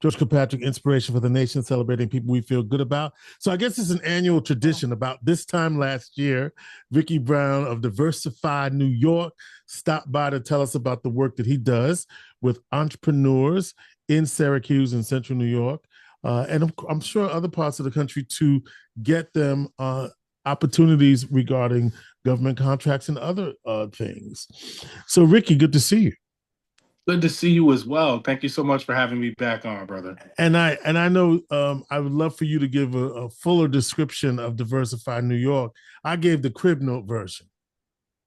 George Kilpatrick, Inspiration for the Nation, celebrating people we feel good about. So I guess it's an annual tradition. About this time last year, Rickey Brown of Diversify-New York stopped by to tell us about the work that he does with entrepreneurs in Syracuse and Central New York, and I'm sure other parts of the country to get them opportunities regarding government contracts and other things. So, Rickey, good to see you. Good to see you as well. Thank you so much for having me back on, brother. And I know I would love for you to give a fuller description of Diversify New York. I gave the crib note version.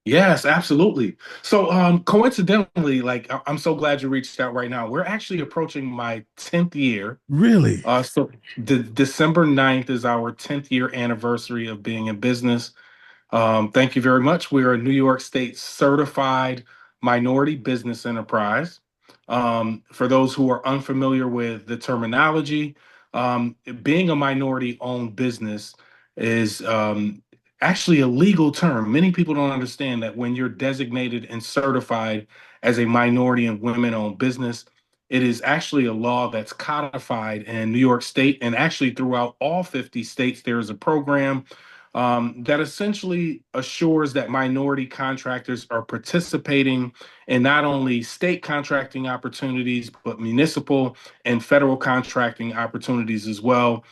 Yes, absolutely. So, coincidentally, I'm so glad you reached out right now. We're actually approaching my 10th year. Really? So the December 9th is our 10th year anniversary of being in business. Thank you very much. We're a New York State certified minority business enterprise. For those who are unfamiliar with the terminology, being a minority owned business is actually a legal term. Many people don't understand that when you're designated and certified as a minority and women owned business, it is actually a law that's codified in New York State and actually throughout all 50 states. There is a program that essentially assures that minority contractors are participating in not only state contracting opportunities, but municipal and federal contracting opportunities as well.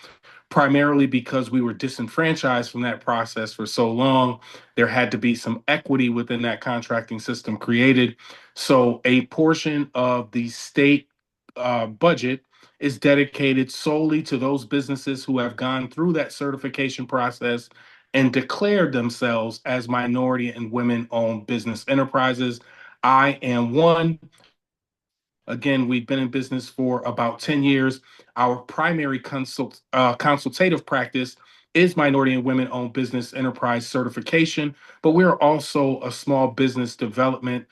Primarily because we were disenfranchised from that process for so long, there had to be some equity within that contracting system created. So, a portion of the state budget is dedicated solely to those businesses who have gone through that certification process and declared themselves as minority and women owned business enterprises. I am one. Again, we've been in business for about 10 years. Our primary consultative practice is minority and women owned business enterprise certification, but we're also a small business development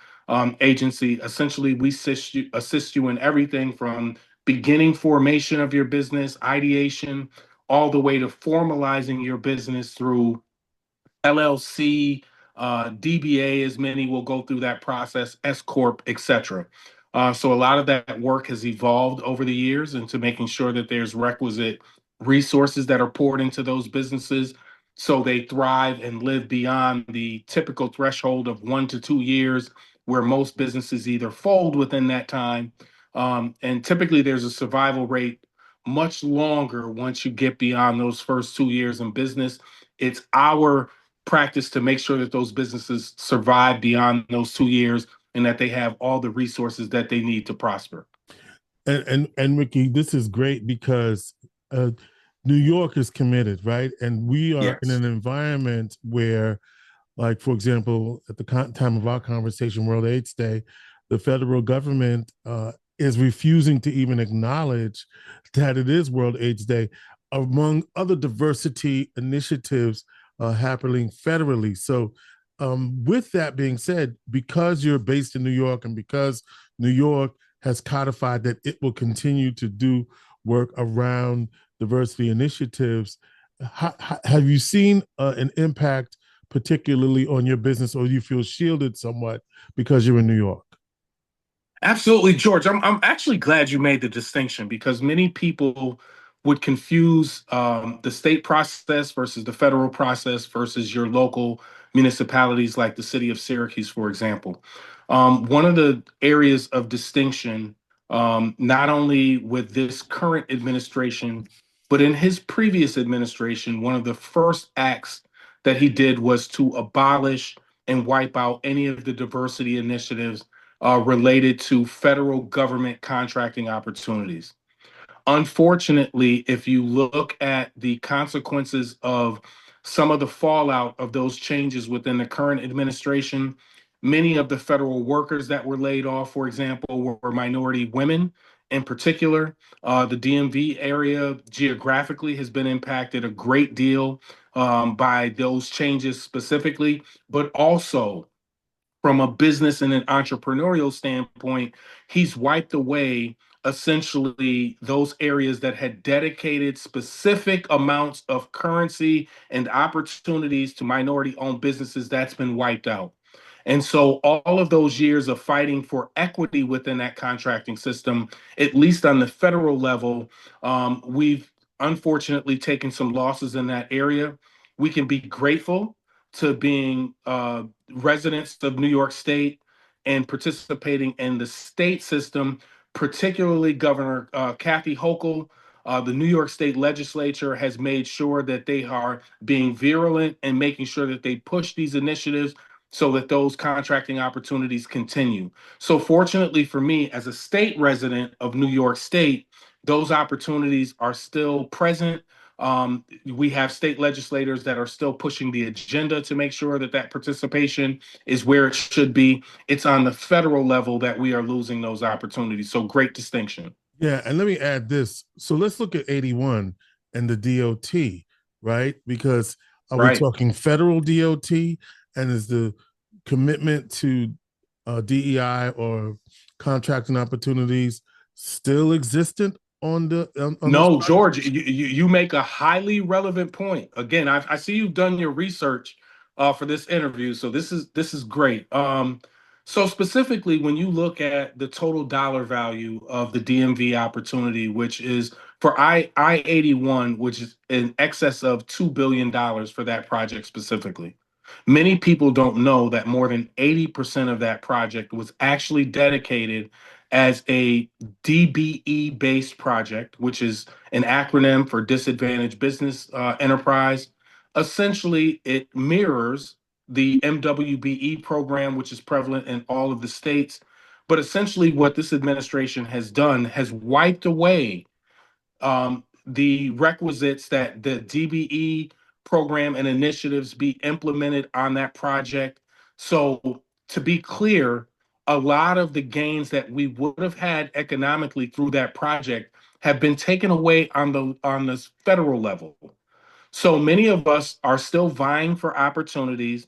agency. Essentially, we assist you in everything from beginning formation of your business, ideation, all the way to formalizing your business through LLC, DBA, as many will go through that process, S Corp, etc. So a lot of that work has evolved over the years into making sure that there's requisite resources that are poured into those businesses so they thrive and live beyond the typical threshold of 1 to 2 years, where most businesses either fold within that time. And typically there's a survival rate much longer once you get beyond those first 2 years in business. It's our practice to make sure that those businesses survive beyond those 2 years and that they have all the resources that they need to prosper. And Rickey, this is great because uh, New York is committed, right? And we are in Yes. an environment where, like, for example, at the time of our conversation, World AIDS Day, the federal government is refusing to even acknowledge that it is World AIDS Day, among other diversity initiatives happening federally. So, with that being said, because you're based in New York and because New York has codified that it will continue to do work around diversity initiatives, have you seen an impact particularly on your business, or you feel shielded somewhat because you're in New York? Absolutely, George. I'm actually glad you made the distinction because many people would confuse the state process versus the federal process versus your local municipalities like the city of Syracuse, for example. One of the areas of distinction, not only with this current administration, but in his previous administration, one of the first acts that he did was to abolish and wipe out any of the diversity initiatives related to federal government contracting opportunities. Unfortunately, if you look at the consequences of some of the fallout of those changes within the current administration, many of the federal workers that were laid off, for example, were minority women in particular. The DMV area geographically has been impacted a great deal by those changes specifically, but also from a business and an entrepreneurial standpoint, he's wiped away essentially those areas that had dedicated specific amounts of currency and opportunities to minority owned businesses. That's been wiped out. And so all of those years of fighting for equity within that contracting system, at least on the federal level, we've unfortunately taken some losses in that area. We can be grateful to being residents of New York State and participating in the state system, particularly Governor Kathy Hochul. The New York State Legislature has made sure that they are being virulent and making sure that they push these initiatives so that those contracting opportunities continue. So, fortunately for me, as a state resident of New York State, those opportunities are still present. We have state legislators that are still pushing the agenda to make sure that that participation is where it should be. It's on the federal level that we are losing those opportunities. So, great distinction. Yeah, and let me add this. So let's look at 81 and the DOT, right? Because are we Right. talking federal DOT, and is the commitment to DEI or contracting opportunities still existent on the on those No, projects? George, you make a highly relevant point. Again, I see you've done your research for this interview, so this is great. So specifically, when you look at the total dollar value of the DMV opportunity, which is for I 81, which is in excess of $2 billion for that project specifically. Many people don't know that more than 80% of that project was actually dedicated as a DBE based project, which is an acronym for Disadvantaged Business Enterprise. Essentially, it mirrors the MWBE program, which is prevalent in all of the states. But essentially, what this administration has done has wiped away the requisites that the DBE program and initiatives be implemented on that project. So, to be clear, a lot of the gains that we would have had economically through that project have been taken away on this federal level. So many of us are still vying for opportunities.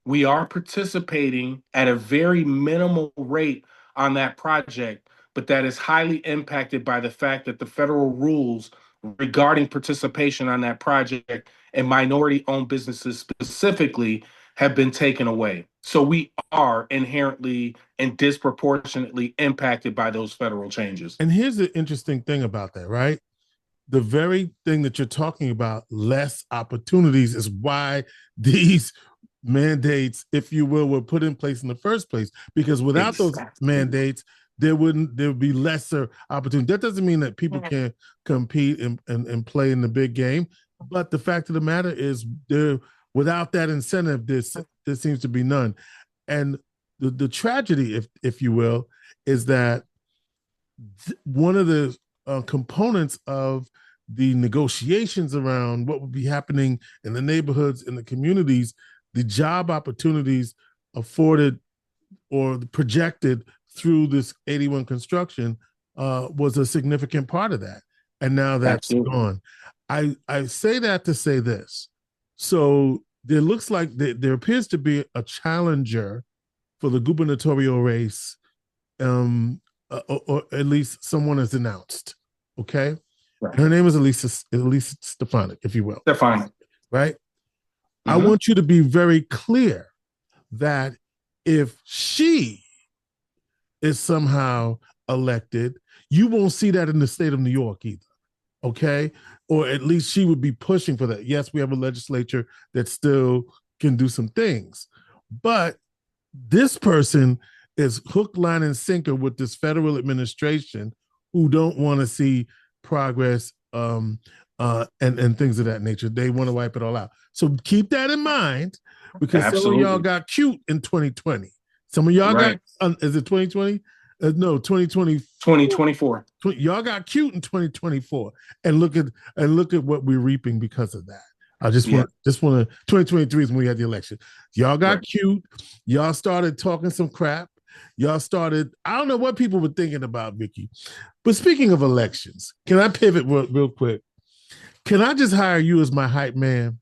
We are participating at a very minimal rate on that project, but that is highly impacted by the fact that the federal rules regarding participation on that project and minority owned businesses specifically have been taken away. So we are inherently and disproportionately impacted by those federal changes. And here's the interesting thing about that, right? The very thing that you're talking about, less opportunities, is why these mandates, if you will, were put in place in the first place. Because without those Exactly. mandates, there would be lesser opportunity. That doesn't mean that people can't compete and play in the big game. But the fact of the matter is, there without that incentive, there seems to be none. And the tragedy, if you will, is that one of the components of the negotiations around what would be happening in the neighborhoods, in the communities, the job opportunities afforded or projected through this 81 construction was a significant part of that. And now that's Absolutely. gone. I say that to say this. So there looks like there appears to be a challenger for the gubernatorial race, or at least someone is announced. Okay. Right. Her name is Elisa Stefanik, if you will. They're fine. Right. I Mhm. want you to be very clear that if she is somehow elected, you won't see that in the state of New York either. Okay. Or at least she would be pushing for that. Yes, we have a legislature that still can do some things, but this person is hook, line, and sinker with this federal administration who don't want to see progress and things of that nature. They want to wipe it all out. So keep that in mind, because some of y'all Absolutely. got cute in 2020. Some of y'all got, Right. is it 2020? No, 2020. 2024. Y'all got cute in 2024, and look at what we're reaping because of that. I just Yeah. want 2023 is when we had the election. Y'all got Right. cute. Y'all started talking some crap. Y'all started, I don't know what people were thinking about, Rickey. But speaking of elections, can I pivot real quick? Can I just hire you as my hype man?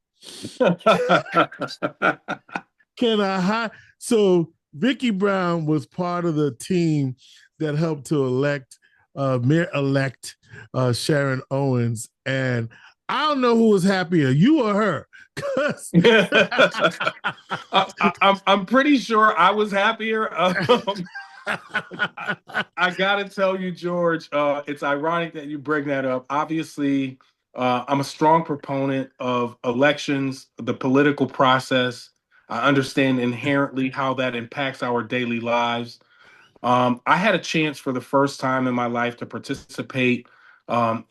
Can I hire? So Rickey Brown was part of the team that helped to elect Mayor-elect Sharon Owens, and I don't know who was happier, you or her. 'Cause I'm pretty sure I was happier. I gotta tell you, George, it's ironic that you bring that up. Obviously, I'm a strong proponent of elections, the political process. I understand inherently how that impacts our daily lives. I had a chance for the first time in my life to participate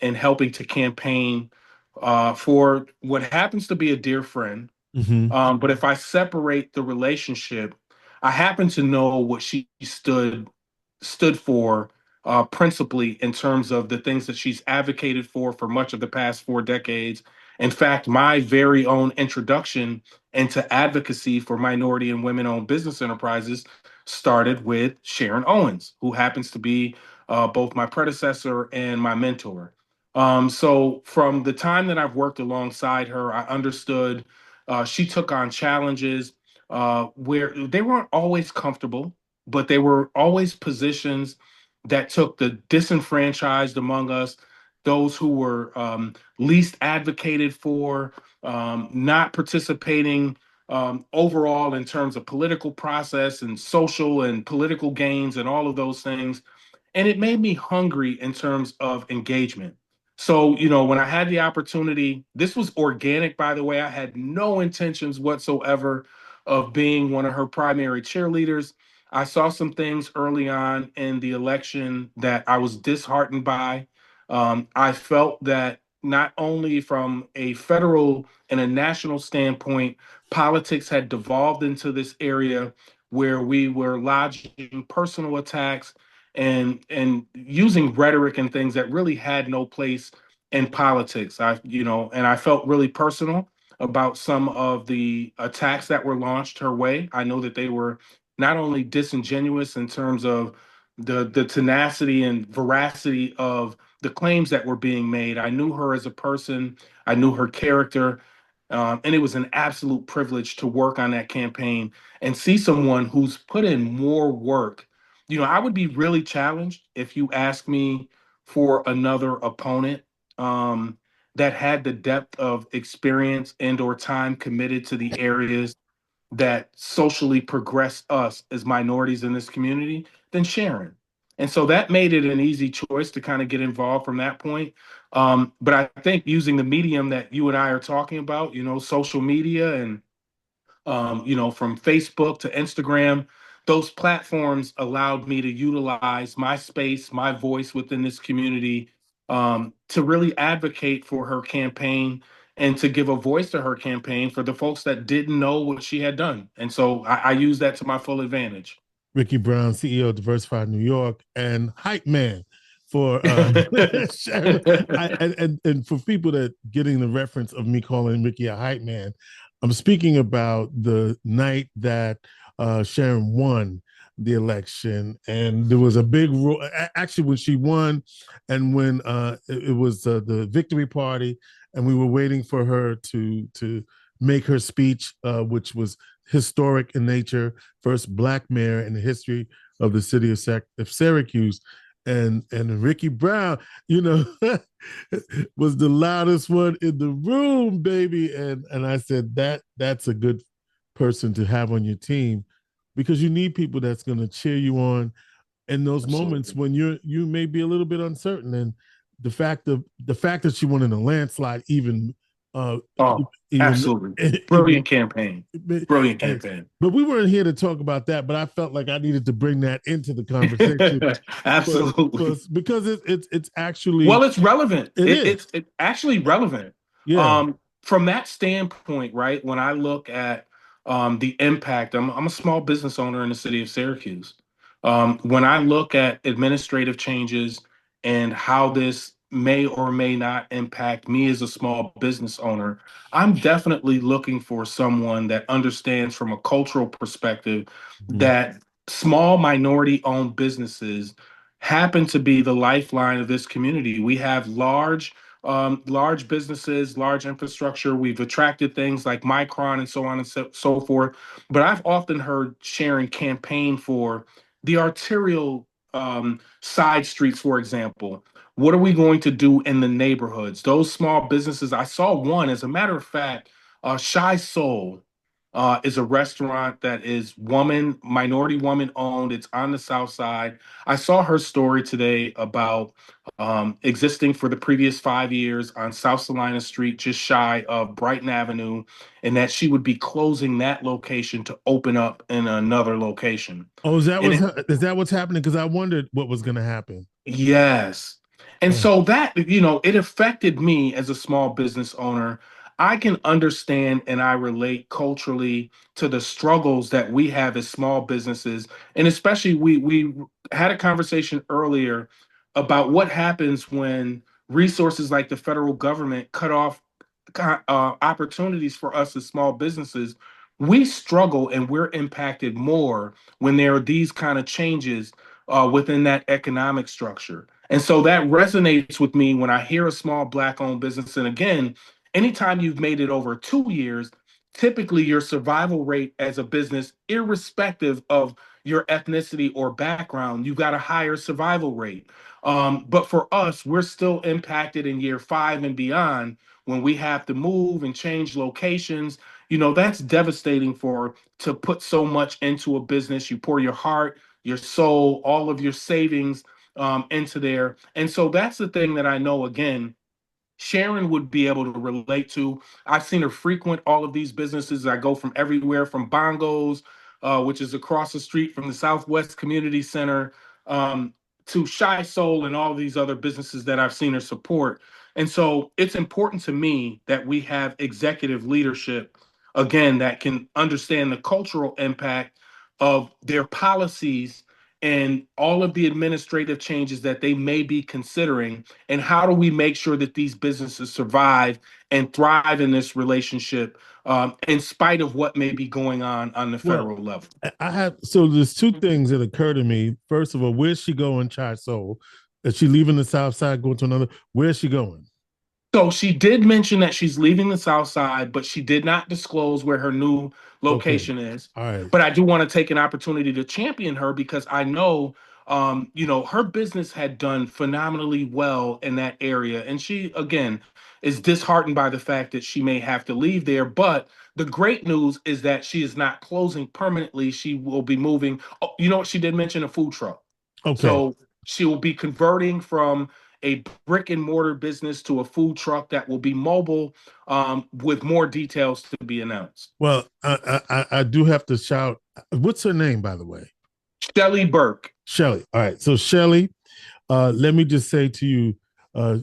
in helping to campaign for what happens to be a dear friend. Hmm. But if I separate the relationship, I happen to know what she stood for, principally in terms of the things that she's advocated for much of the past 4 decades. In fact, my very own introduction into advocacy for minority and women-owned business enterprises started with Sharon Owens, who happens to be both my predecessor and my mentor. So from the time that I've worked alongside her, I understood she took on challenges where they weren't always comfortable, but they were always positions that took the disenfranchised among us, those who were least advocated for, not participating overall in terms of political process and social and political gains and all of those things. And it made me hungry in terms of engagement. So, when I had the opportunity, this was organic, by the way. I had no intentions whatsoever of being one of her primary cheerleaders. I saw some things early on in the election that I was disheartened by. I felt that not only from a federal and a national standpoint, politics had devolved into this area where we were lodging personal attacks and using rhetoric and things that really had no place in politics. And I felt really personal about some of the attacks that were launched her way. I know that they were not only disingenuous in terms of the tenacity and veracity of the claims that were being made. I knew her as a person. I knew her character. And it was an absolute privilege to work on that campaign and see someone who's put in more work. I would be really challenged if you asked me for another opponent um, that had the depth of experience and or time committed to the areas that socially progress us as minorities in this community than Sharon. And so that made it an easy choice to kind of get involved from that point. But I think using the medium that you and I are talking about, social media and from Facebook to Instagram, those platforms allowed me to utilize my space, my voice within this community to really advocate for her campaign and to give a voice to her campaign for the folks that didn't know what she had done. And so I use that to my full advantage. Rickey Brown, CEO of Diversify-New York, and hype man for Sharon. And for people that getting the reference of me calling Rickey a hype man, I'm speaking about the night that Sharon won the election, and there was a big actually when she won, and when it was the victory party, and we were waiting for her to make her speech, which was historic in nature, first Black mayor in the history of the city of Syracuse. And Rickey Brown, was the loudest one in the room, baby. And I said that's a good person to have on your team, because you need people that's going to cheer you on in those moments Absolutely. when you may be a little bit uncertain. And the fact that she won in a landslide uh Oh, even absolutely. even Brilliant campaign. Brilliant campaign. but we weren't here to talk about that. But I felt like I needed to bring that into the conversation Absolutely. because it's actually Well, it's relevant. it is. It's actually relevant. Yeah. From that standpoint, right? When I look at the impact, I'm a small business owner in the city of Syracuse. When I look at administrative changes and how this may or may not impact me as a small business owner, I'm definitely looking for someone that understands from a cultural perspective Mhm. that small minority owned businesses happen to be the lifeline of this community. We have large businesses, large infrastructure. We've attracted things like Micron and so on and so forth. But I've often heard Sharon campaign for the arterial side streets, for example. What are we going to do in the neighborhoods? Those small businesses. I saw one, as a matter of fact, Shy Soul. is a restaurant that is minority woman owned. It's on the South Side. I saw her story today about existing for the previous 5 years on South Salina Street, just shy of Brighton Avenue, and that she would be closing that location to open up in another location. Oh, And it, is that what's happening? Because I wondered what was going to happen. yes. And Oh, so that, it affected me as a small business owner. I can understand and I relate culturally to the struggles that we have as small businesses. And especially we had a conversation earlier about what happens when resources like the federal government cut off opportunities for us as small businesses. We struggle and we're impacted more when there are these kind of changes within that economic structure. And so that resonates with me when I hear a small Black owned business. And again, anytime you've made it over 2 years, typically your survival rate as a business, irrespective of your ethnicity or background, you've got a higher survival rate. But for us, we're still impacted in year 5 and beyond when we have to move and change locations. That's devastating to put so much into a business. You pour your heart, your soul, all of your savings into there. And so that's the thing that I know, again, Sharon would be able to relate to. I've seen her frequent all of these businesses. I go from everywhere from Bongos, which is across the street from the Southwest Community Center, um, to Shy Soul and all of these other businesses that I've seen her support. And so it's important to me that we have executive leadership, again, that can understand the cultural impact of their policies and all of the administrative changes that they may be considering, and how do we make sure that these businesses survive and thrive in this relationship, in spite of what may be going on the well, federal level. I have, so there's two things that occur to me. First of all, where's she going, Chai Soul? Is she leaving the South Side, going to another? Where's she going? So she did mention that she's leaving the South Side, but she did not disclose where her new Okay. location is. All right. But I do want to take an opportunity to champion her because I know, her business had done phenomenally well in that area, and she again is disheartened by the fact that she may have to leave there. But the great news is that she is not closing permanently. She will be moving. Oh, you know what? She did mention a food truck. Okay. So she will be converting from a brick and mortar business to a food truck that will be mobile, with more details to be announced. Well, I do have to shout. What's her name, by the way? Shelly Burke. Shelly. All right. So Shelly, let me just say to you, uh,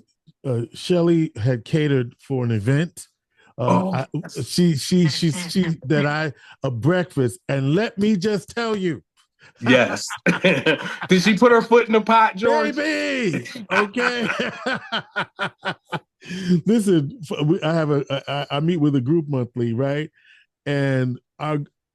Shelly had catered for an event. Oh, I, she that I a breakfast, and let me just tell you, yes. Did she put her foot in the pot, George? baby. Okay. Listen, I have I meet with a group monthly, right? And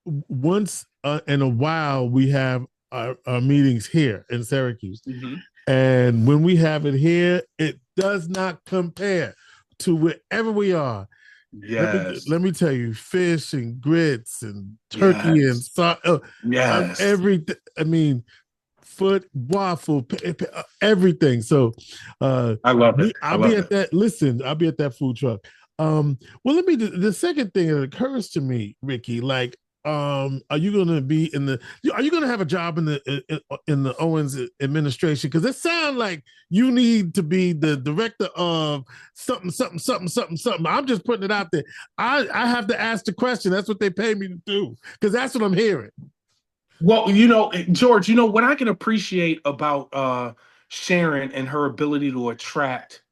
once in a while we have our meetings here in Syracuse, Mm-hmm. and when we have it here, it does not compare to wherever we are. Yes. Let me tell you, fish and grits and turkey and Yes. Yes. everything. I mean, foot waffle, everything. So, I love it. I I'll be love at it. that. Listen, I'll be at that food truck. Well, let me. The second thing that occurs to me, Ricky, like, are you going to be in the? Are you going to have a job in the Owens administration? Because it sounds like you need to be the director of something, something, something, something, something. I'm just putting it out there. I have to ask the question. That's what they pay me to do because that's what I'm hearing. Well, George, what I can appreciate about Sharon and her ability to attract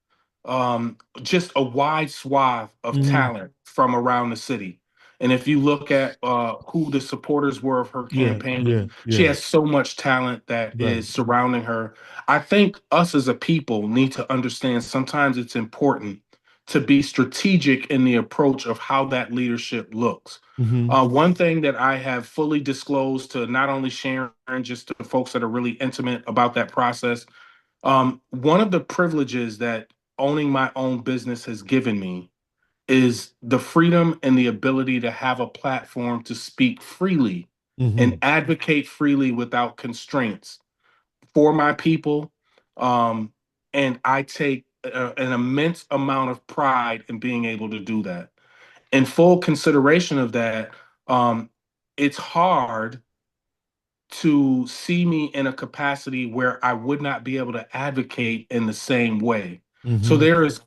just a wide swath of Mm, talent from around the city. And if you look at who the supporters were of her yeah, yeah, campaign, she yeah. has so much talent that Right. is surrounding her. I think us as a people need to understand sometimes it's important to be strategic in the approach of how that leadership looks. Mm-hmm. One thing that I have fully disclosed to not only Sharon, just to folks that are really intimate about that process, one of the privileges that owning my own business has given me is the freedom and the ability to have a platform to speak freely and Mm-hmm. advocate freely without constraints for my people. Um, and I take an immense amount of pride in being able to do that. In full consideration of that, um, it's hard to see me in a capacity where I would not be able to advocate in the same way. So Hmm. there's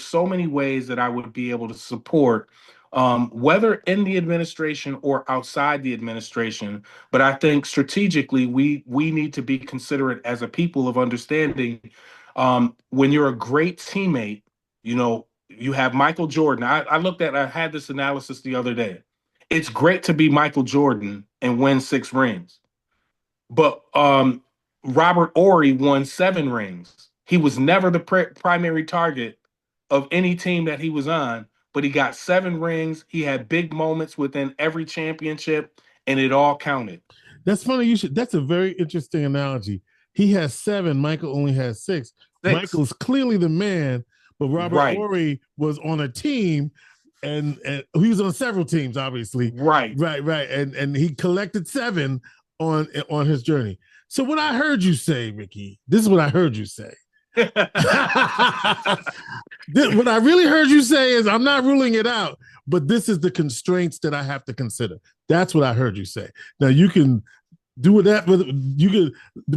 so many ways that I would be able to support, whether in the administration or outside the administration. But I think strategically, we need to be considerate as a people of understanding. When you're a great teammate, you have Michael Jordan. I had this analysis the other day. It's great to be Michael Jordan and win 6 rings, but Robert Ory won 7 rings. He was never the primary target of any team that he was on, but he got 7 rings. He had big moments within every championship, and it all counted. That's funny. That's a very interesting analogy. He has seven. Michael only has six. Six. Michael's clearly the man, but Robert Right. Ory was on a team, and he was on several teams, obviously. Right. Right, and he collected seven on his journey. So what I heard you say, Rickey, this is what I heard you say. What I really heard you say is, I'm not ruling it out, but this is the constraints that I have to consider. That's what I heard you say. Now you can do with that, but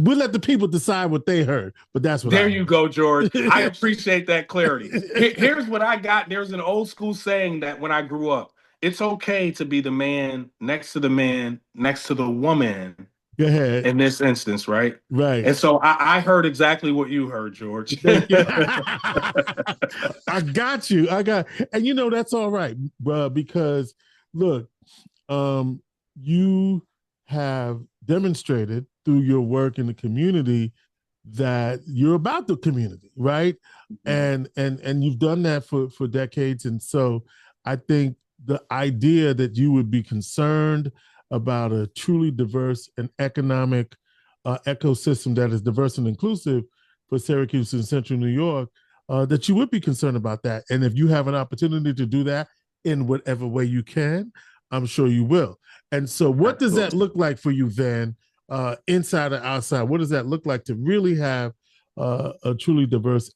we'll let the people decide what they heard. But that's what There I you go, George. I appreciate that clarity. Here's what I got. There's an old school saying that when I grew up, it's okay to be the man next to the man next to the woman Go ahead. in this instance, right? Right. And so I heard exactly what you heard, George. Thank you. I got you. And that's all right, because look, you have demonstrated through your work in the community that you're about the community, right? And you've done that for decades. And so I think the idea that you would be concerned about a truly diverse and economic ecosystem that is diverse and inclusive for Syracuse and Central New York, that you would be concerned about that. And if you have an opportunity to do that in whatever way you can, I'm sure you will. And so, what does that look like for you then, inside or outside? What does that look like to really have a truly diverse,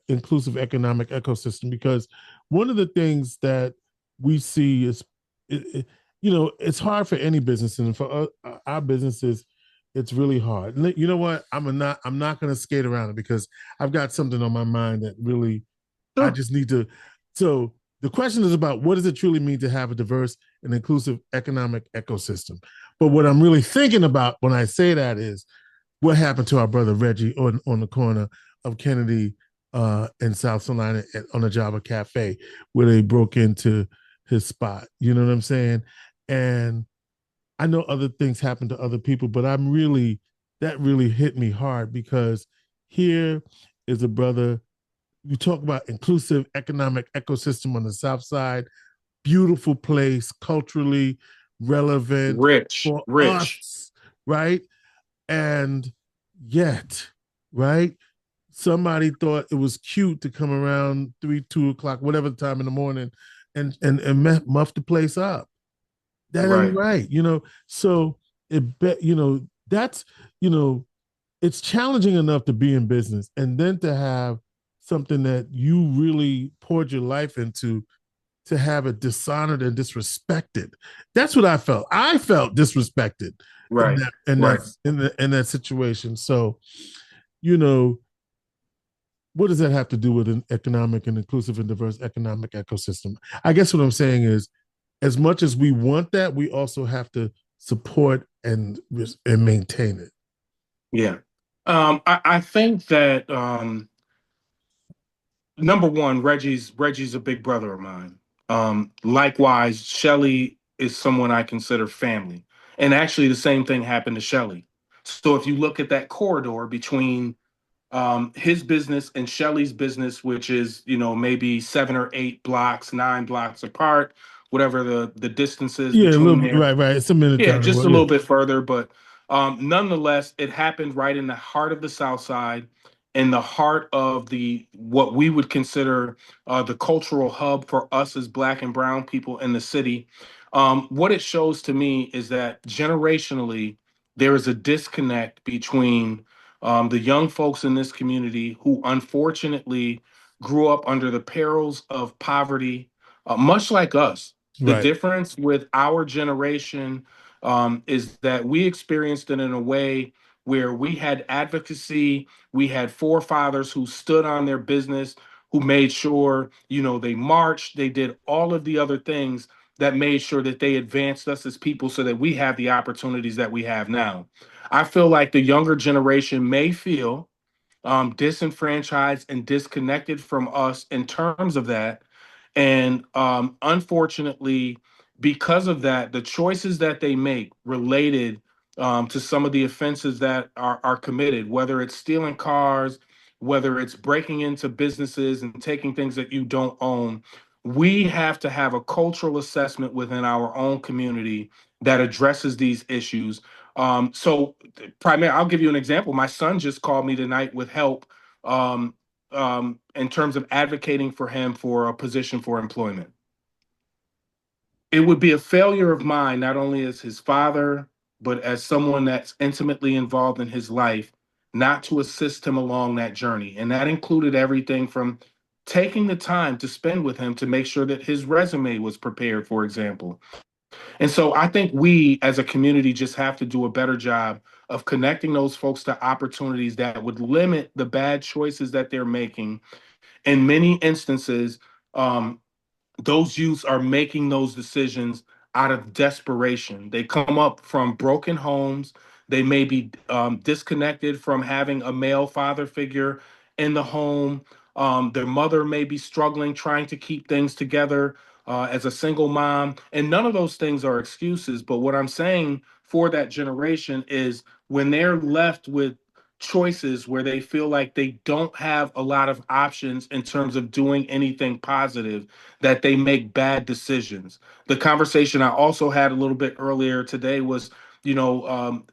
inclusive economic ecosystem? Because one of the things that we see is, it's hard for any business, and for our businesses, it's really hard. You know what? I'm not going to skate around it, because I've got something on my mind that really I Sure. just need to. So the question is about, what does it truly mean to have a diverse and inclusive economic ecosystem? But what I'm really thinking about when I say that is, what happened to our brother Reggie on the corner of Kennedy in South Carolina on a Java Cafe, where they broke into his spot. You know what I'm saying? And I know other things happen to other people, but that really hit me hard, because here is a brother. You talk about inclusive economic ecosystem on the South Side, beautiful place, culturally relevant Rich, for rich. us, right? And yet, right? Somebody thought it was cute to come around 3, 2 o'clock, whatever time in the morning, and muff the place up. That ain't Right. right, So that's it's challenging enough to be in business, and then to have something that you really poured your life into, to have it dishonored and disrespected. That's what I felt. I felt disrespected in Right. that in Right. that in that situation. So, you know, what does that have to do with an economic and inclusive and diverse economic ecosystem? I guess what I'm saying is, as much as we want that, we also have to support and maintain it. Yeah. I think that number one, Reggie's a big brother of mine. Likewise, Shelly is someone I consider family. And actually the same thing happened to Shelly. So if you look at that corridor between his business and Shelly's business, which is, maybe 7 or 8 blocks, 9 blocks apart, whatever the distance is Yeah, a between little there. right, right. It's a minute Yeah, down the just a road. Yeah. little bit further, but nonetheless, it happened right in the heart of the South Side, in the heart of the what we would consider the cultural hub for us as Black and Brown people in the city. What it shows to me is that generationally, there is a disconnect between the young folks in this community who unfortunately grew up under the perils of poverty, much like us. The Right. difference with our generation is that we experienced it in a way where we had advocacy, we had forefathers who stood on their business, who made sure, they marched, they did all of the other things that made sure that they advanced us as people so that we have the opportunities that we have now. I feel like the younger generation may feel disenfranchised and disconnected from us in terms of that. And unfortunately, because of that, the choices that they make related to some of the offenses that are committed, whether it's stealing cars, whether it's breaking into businesses and taking things that you don't own, we have to have a cultural assessment within our own community that addresses these issues. So primarily, I'll give you an example. My son just called me tonight with help um, in terms of advocating for him for a position for employment. It would be a failure of mine, not only as his father, but as someone that's intimately involved in his life, not to assist him along that journey. And that included everything from taking the time to spend with him to make sure that his resume was prepared, for example. And so I think we as a community just have to do a better job of connecting those folks to opportunities that would limit the bad choices that they're making. In many instances, um, those youths are making those decisions out of desperation. They come up from broken homes. They may be disconnected from having a male father figure in the home. Their mother may be struggling, trying to keep things together as a single mom. And none of those things are excuses. But what I'm saying for that generation is when they're left with choices where they feel like they don't have a lot of options in terms of doing anything positive, that they make bad decisions. The conversation I also had a little bit earlier today was, you know, um,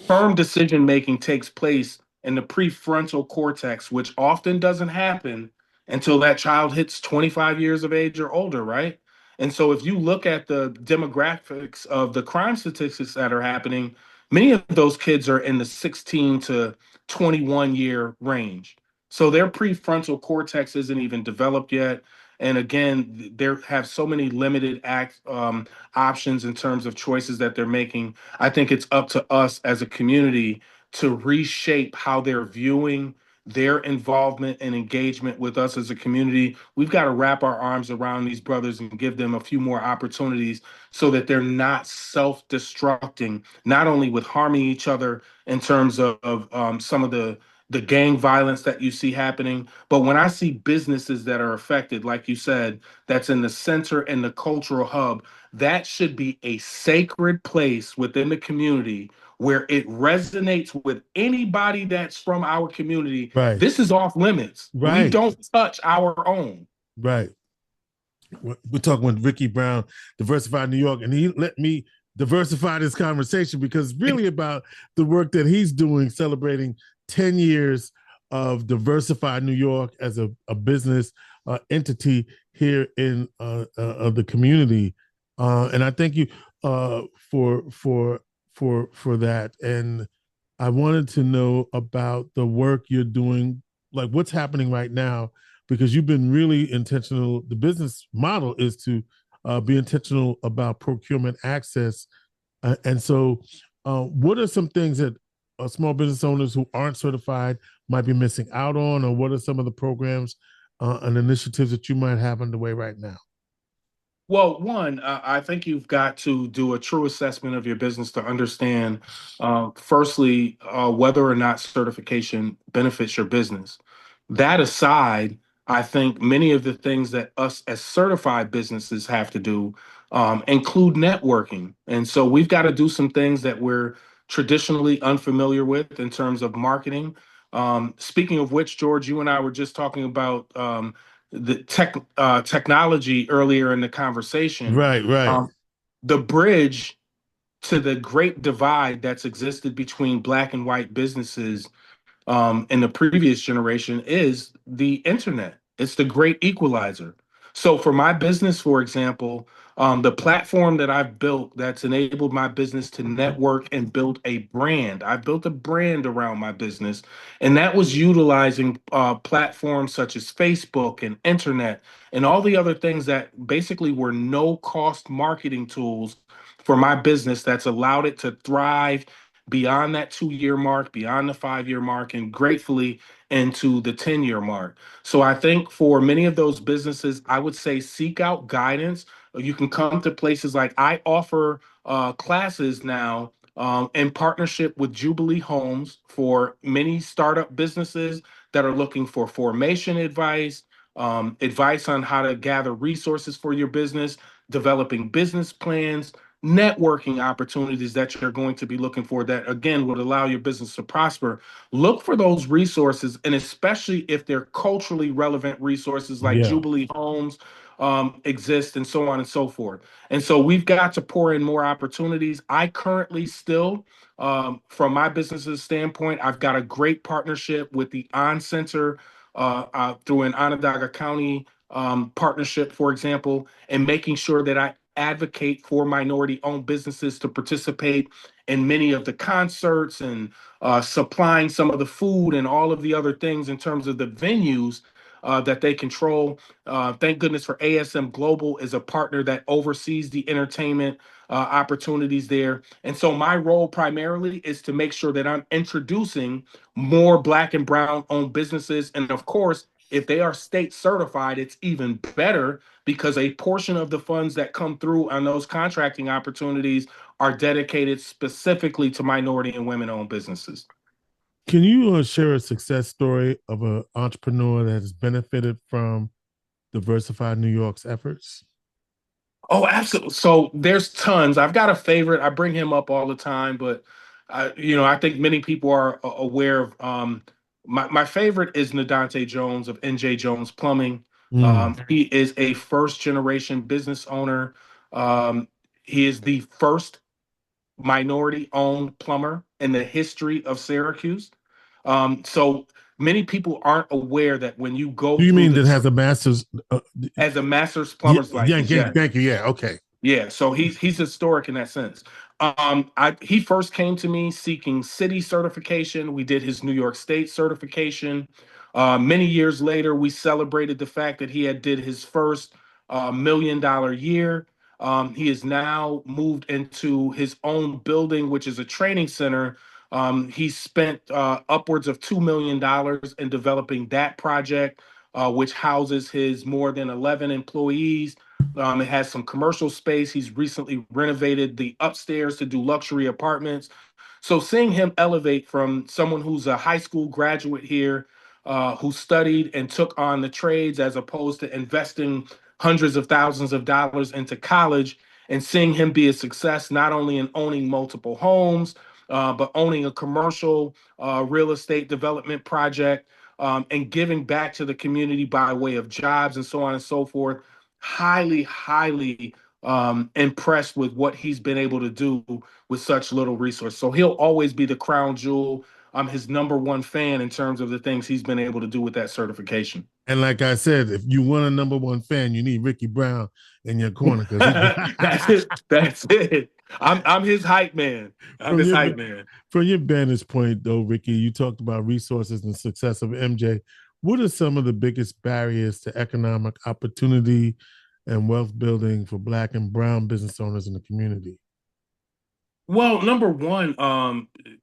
firm decision making takes place in the prefrontal cortex, which often doesn't happen until that child hits 25 years of age or older, right? And so if you look at the demographics of the crime statistics that are happening, many of those kids are in the 16 to 21-year range. So their prefrontal cortex isn't even developed yet. And again, they have so many limited options in terms of choices that they're making. I think it's up to us as a community to reshape how they're viewing their involvement and engagement with us as a community. We've got to wrap our arms around these brothers and give them a few more opportunities so that they're not self-destructing, not only with harming each other in terms of some of the gang violence that you see happening, but when I see businesses that are affected, like you said, that's in the center and the cultural hub, that should be a sacred place within the community where it resonates with anybody that's from our community. Right. This is off limits. We Right. don't touch our own. Right. We're talking with Rickey Brown, Diversify New York, and he let me diversify this conversation because it's really about the work that he's doing, celebrating 10 years of Diversify New York as a business entity here in the community. And I thank you for that. And I wanted to know about the work you're doing, like what's happening right now, because you've been really intentional. The business model is to be intentional about procurement access. And so, what are some things that small business owners who aren't certified might be missing out on, or what are some of the programs and initiatives that you might have underway right now? Well, one, I think you've got to do a true assessment of your business to understand, firstly, whether or not certification benefits your business. That aside, I think many of the things that us as certified businesses have to do include networking. And so we've got to do some things that we're traditionally unfamiliar with in terms of marketing. Speaking of which, George, you and I were just talking about the technology earlier in the conversation. Right, right, Um, the bridge to the great divide that's existed between black and white businesses in the previous generation is the internet. It's the great equalizer. So for my business, for example, the platform that I've built that's enabled my business to network and build a brand. I built a brand around my business, and that was utilizing platforms such as Facebook and internet and all the other things that basically were no cost marketing tools for my business that's allowed it to thrive beyond that 2 year mark, beyond the 5 year mark, and gratefully into the 10 year mark. So I think for many of those businesses, I would say seek out guidance. You can come to places like I offer classes now in partnership with Jubilee Homes for many startup businesses that are looking for formation advice, advice on how to gather resources for your business, developing business plans, networking opportunities that you're going to be looking for that again would allow your business to prosper. Look for those resources, and especially if they're culturally relevant resources like Yeah. Jubilee Homes exist and so on and so forth. And so we've got to pour in more opportunities. I currently still, from my business's standpoint, I've got a great partnership with the On Center through an Onondaga County partnership, for example, and making sure that I advocate for minority owned businesses to participate in many of the concerts and supplying some of the food and all of the other things in terms of the venues that they control. Thank goodness for ASM Global is a partner that oversees the entertainment opportunities there. And so my role primarily is to make sure that I'm introducing more Black and Brown owned businesses. And of course, if they are state certified, it's even better because a portion of the funds that come through on those contracting opportunities are dedicated specifically to minority and women owned businesses. Can you share a success story of an entrepreneur that has benefited from Diversify New York's efforts? Oh, absolutely. So there's tons. I've got a favorite. I bring him up all the time, but I think many people are aware of. My favorite is Nadante Jones of NJ Jones Plumbing. Mm. He is a first generation business owner. Um, he is the first minority owned plumber in the history of Syracuse. So many people aren't aware that when you go Do you through mean that the has a master's? as a master's Yeah, plumber's yeah, license, yeah. thank you. Yeah, okay. Yeah, so he's historic in that sense. He first came to me seeking city certification. We did his New York State certification. Many years later, we celebrated the fact that he had did his first $1 million year. He has now moved into his own building, which is a training center. He spent upwards of $2 million in developing that project, which houses his more than 11 employees. It has some commercial space. He's recently renovated the upstairs to do luxury apartments. So seeing him elevate from someone who's a high school graduate here, who studied and took on the trades as opposed to investing hundreds of thousands of dollars into college, and seeing him be a success not only in owning multiple homes, but owning a commercial real estate development project, and giving back to the community by way of jobs and so on and so forth. Highly, highly impressed with what he's been able to do with such little resource. So he'll always be the crown jewel. I'm his number one fan in terms of the things he's been able to do with that certification. And like I said, if you want a number one fan, you need Rickey Brown in your corner because he That's it. That's it. I'm his hype man. I'm from his your hype man. from your vantage point though, Rickey, you talked about resources and success of MJ. What are some of the biggest barriers to economic opportunity and wealth building for Black and Brown business owners in the community? Well, number one,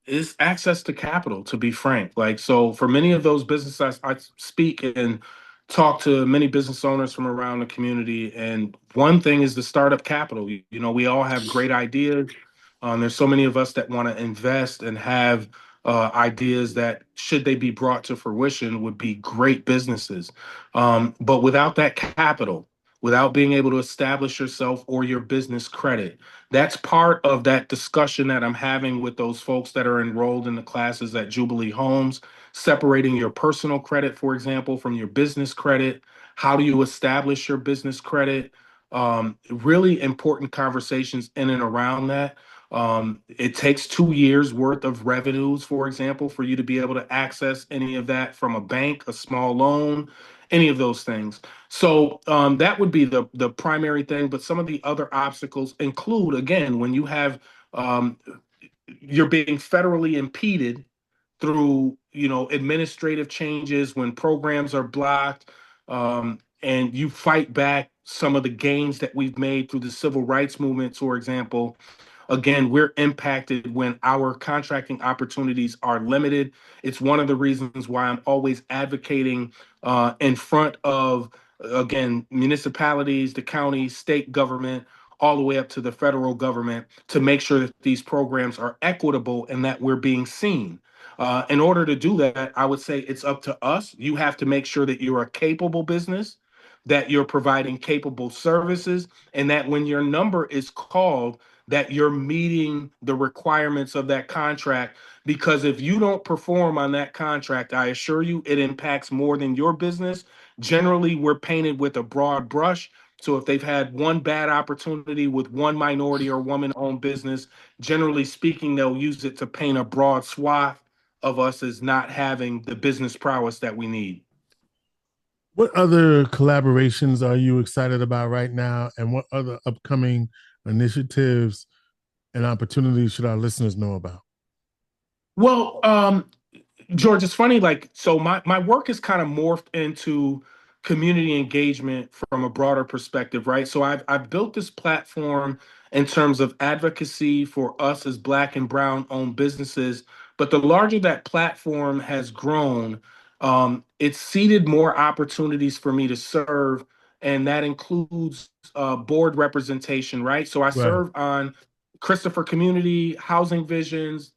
is access to capital, to be frank. Like, so for many of those businesses, I speak and talk to many business owners from around the community. And one thing is the startup capital. We all have great ideas. There's so many of us that want to invest and have ideas that, should they be brought to fruition, would be great businesses. But without that capital, without being able to establish yourself or your business credit, that's part of that discussion that I'm having with those folks that are enrolled in the classes at Jubilee Homes, separating your personal credit, for example, from your business credit. How do you establish your business credit? Really important conversations in and around that. It takes 2 years worth of revenues, for example, for you to be able to access any of that from a bank, a small loan. any of those things. So that would be the primary thing. But some of the other obstacles include, again, when you have um, you're being federally impeded through administrative changes, when programs are blocked, and you fight back some of the gains that we've made through the civil rights movement, for example. Again, we're impacted when our contracting opportunities are limited. It's one of the reasons why I'm always advocating in front of, again, municipalities, the county, state government, all the way up to the federal government, to make sure that these programs are equitable and that we're being seen. In order to do that, I would say it's up to us. You have to make sure that you're a capable business, that you're providing capable services, and that when your number is called, that you're meeting the requirements of that contract. Because if you don't perform on that contract, I assure you it impacts more than your business. Generally, we're painted with a broad brush. So if they've had one bad opportunity with one minority or woman-owned business, generally speaking, they'll use it to paint a broad swath of us as not having the business prowess that we need. What other collaborations are you excited about right now? And what other upcoming initiatives and opportunities should our listeners know about? Well, George, it's funny, like, so my work is kind of morphed into community engagement from a broader perspective, right? So I've built this platform in terms of advocacy for us as Black and Brown owned businesses. But the larger that platform has grown, it's seeded more opportunities for me to serve, and that includes board representation, right? So I Right. serve on Christopher Community, Housing Visions,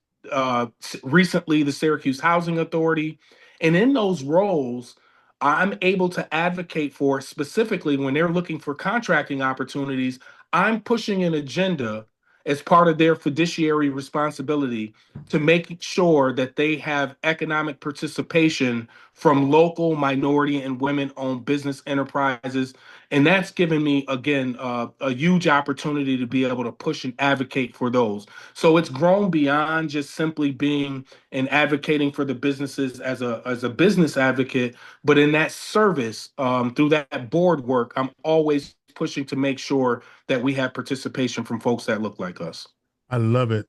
recently the Syracuse Housing Authority. And in those roles, I'm able to advocate for, specifically when they're looking for contracting opportunities, I'm pushing an agenda as part of their fiduciary responsibility to make sure that they have economic participation from local minority and women owned business enterprises. And that's given me, again, a huge opportunity to be able to push and advocate for those. So it's grown beyond just simply being and advocating for the businesses as a business advocate, but in that service, through that board work, I'm always pushing to make sure that we have participation from folks that look like us. I love it.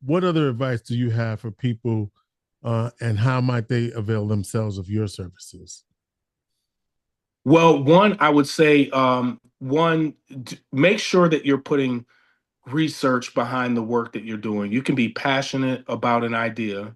What other advice do you have for people, and how might they avail themselves of your services? Well, one, I would say, make sure that you're putting research behind the work that you're doing. You can be passionate about an idea,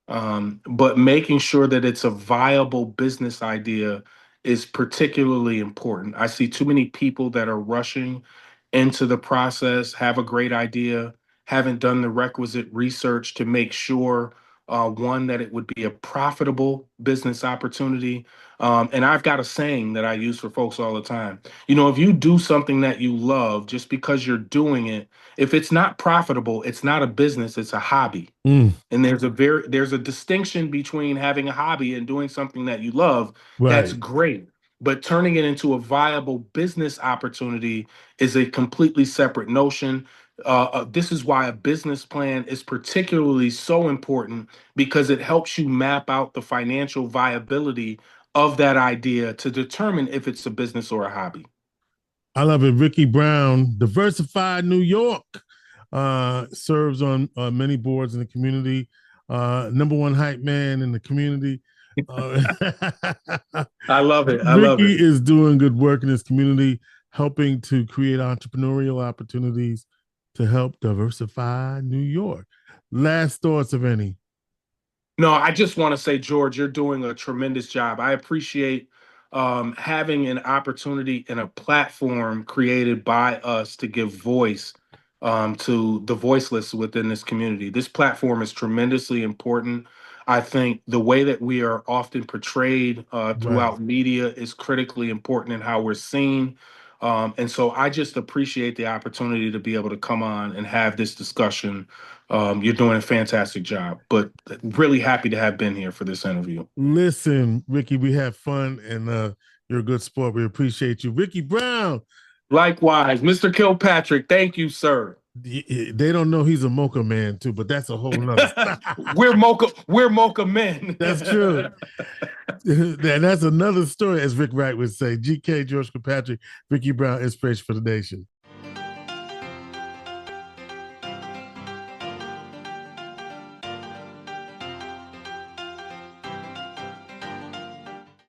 but making sure that it's a viable business idea is particularly important. I see too many people that are rushing into the process, have a great idea, haven't done the requisite research to make sure, one, that it would be a profitable business opportunity. And I've got a saying that I use for folks all the time. If you do something that you love, just because you're doing it, if it's not profitable, it's not a business, it's a hobby. Mm, And there's a distinction between having a hobby and doing something that you love. That's right. great. But turning it into a viable business opportunity is a completely separate notion. This is why a business plan is particularly so important, because it helps you map out the financial viability of that idea to determine if it's a business or a hobby. I love it. Rickey Brown, Diversify-New York, serves on many boards in the community. Number one hype man in the community. Uh, I love it. I love Rickey it. is doing good work in his community, helping to create entrepreneurial opportunities to help diversify New York. Last thoughts of any? No, I just want to say, George, you're doing a tremendous job. I appreciate having an opportunity and a platform created by us to give voice to the voiceless within this community. This platform is tremendously important. I think the way that we are often portrayed Right. throughout media is critically important in how we're seen. And so I just appreciate the opportunity to be able to come on and have this discussion. You're doing a fantastic job, but really happy to have been here for this interview. Listen, Rickey, we had fun, and you're a good sport. We appreciate you. Rickey Brown, Likewise, Mr. Kilpatrick, thank you, sir. They don't know he's a mocha man too, but that's a whole nother. We're mocha men. That's true. And that's another story, as Rick Wright would say. GK, George Kilpatrick, Rickey Brown, inspiration for the nation.